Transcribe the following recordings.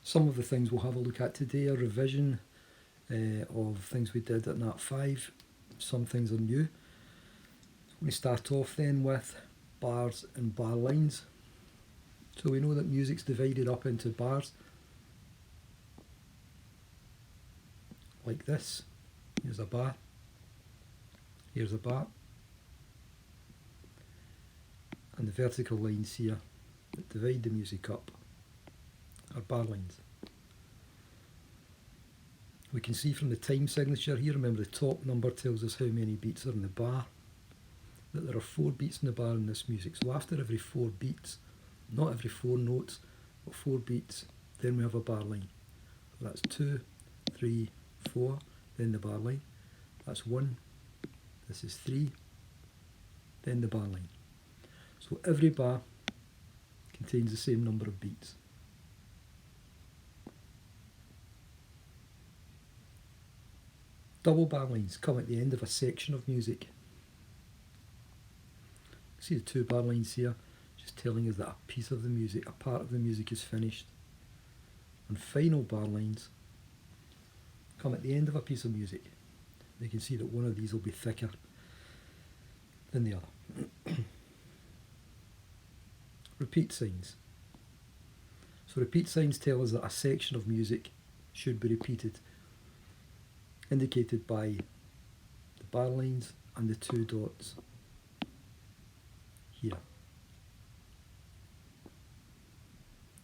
Some of the things we'll have a look at today are revision of things we did at Nat 5. Some things are new. We start off then with bars and bar lines. So we know that music's divided up into bars, like this. Here's a bar, here's a bar, and the vertical lines here that divide the music up are bar lines. We can see from the time signature here, remember the top number tells us how many beats are in the bar, that there are 4 beats in the bar in this music. So after every 4 beats, not every 4 notes, but 4 beats, then we have a bar line. So that's 2, 3, 4, then the bar line. That's 1, this is 3, then the bar line. So every bar contains the same number of beats. Double bar lines come at the end of a section of music. See the 2 bar lines here, just telling us that a piece of the music, a part of the music is finished. And final bar lines come at the end of a piece of music. You can see that one of these will be thicker than the other. Repeat signs. So repeat signs tell us that a section of music should be repeated, indicated by the bar lines and the 2 dots here.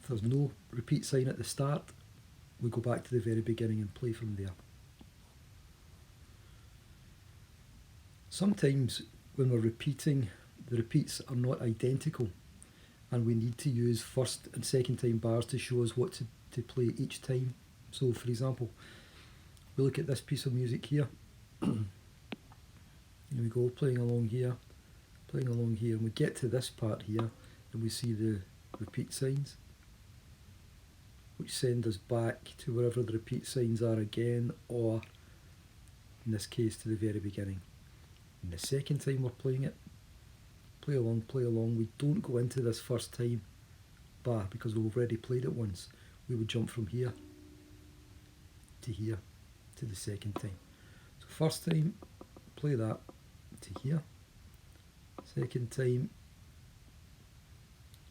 If there's no repeat sign at the start, we go back to the very beginning and play from there. Sometimes when we're repeating, the repeats are not identical, and we need to use first and second time bars to show us what to play each time. So for example, we look at this piece of music here. Here we go, playing along here, and we get to this part here, and we see the repeat signs, which send us back to wherever the repeat signs are again, or in this case to the very beginning. And the second time we're playing it, play along, we don't go into this first time bar because we've already played it once. We would jump from here to the second time. So first time, play that to here. Second time,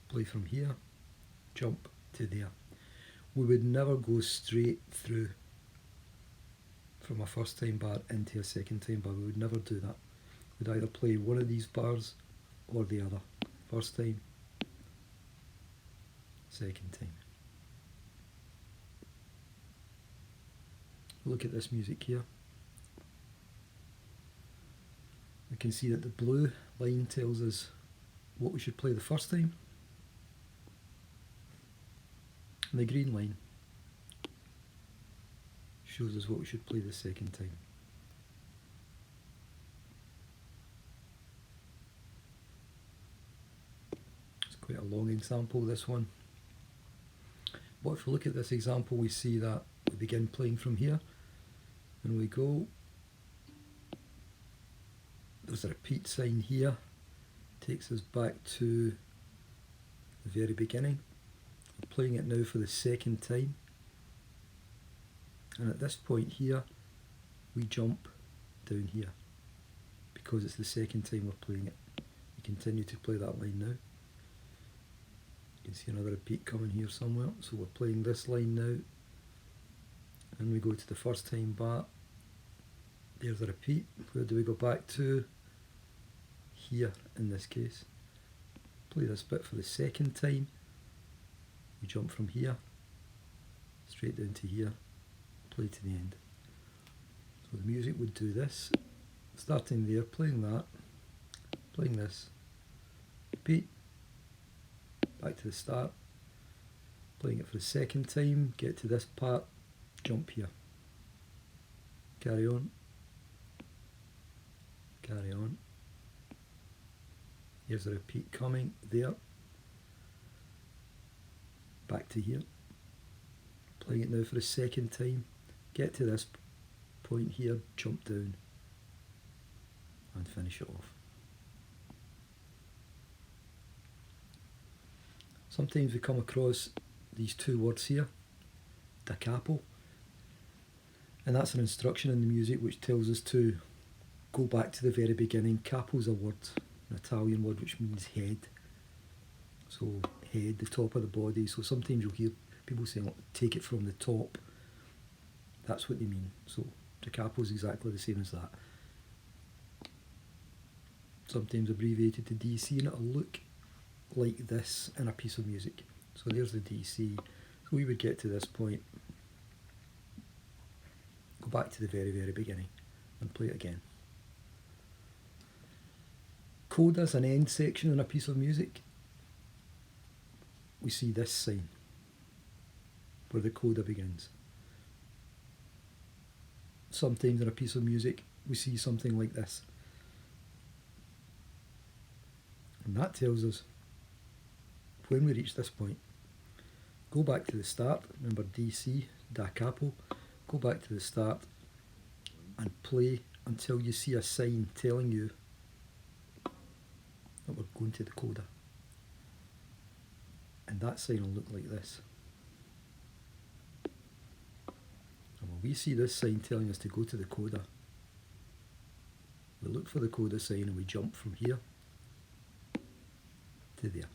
play from here, jump to there. We would never go straight through from a first time bar into a second time bar. We would never do that. We'd either play one of these bars or the other. First time, second time. Look at this music here. We can see that the blue line tells us what we should play the first time, and the green line shows us what we should play the second time. It's quite a long example, this one. But if we look at this example, we see that we begin playing from here, and we go. There's a repeat sign here, takes us back to the very beginning. We're playing it now for the second time, and at this point here we jump down here because it's the second time we're playing it. We continue to play that line now. You can see another repeat coming here somewhere, so we're playing this line now, and we go to the first time bar. There's a repeat. Where do we go back to? Here in this case. Play this bit for the second time. We jump from here straight down to here, play to the end. So the music would do this, starting there, playing that, playing this, repeat, back to the start, playing it for the second time, get to this part, jump here, carry on, carry on. Here's a repeat coming there, back to here, playing it now for the second time, get to this point here, jump down and finish it off. Sometimes we come across these 2 words here, da capo. And that's an instruction in the music which tells us to go back to the very beginning. Capo is a word, an Italian word which means head. So head, the top of the body. So sometimes you'll hear people saying, take it from the top. That's what they mean. So da capo is exactly the same as that. Sometimes abbreviated to DC, and it'll look like this in a piece of music. So there's the DC. So we would get to this point, go back to the very, very beginning and play it again. Coda is an end section in a piece of music. We see this sign where the coda begins. Sometimes in a piece of music we see something like this. And that tells us when we reach this point, go back to the start. Remember DC, da capo. Go back to the start and play until you see a sign telling you that we're going to the coda. And that sign will look like this. And when we see this sign telling us to go to the coda, we look for the coda sign and we jump from here to there.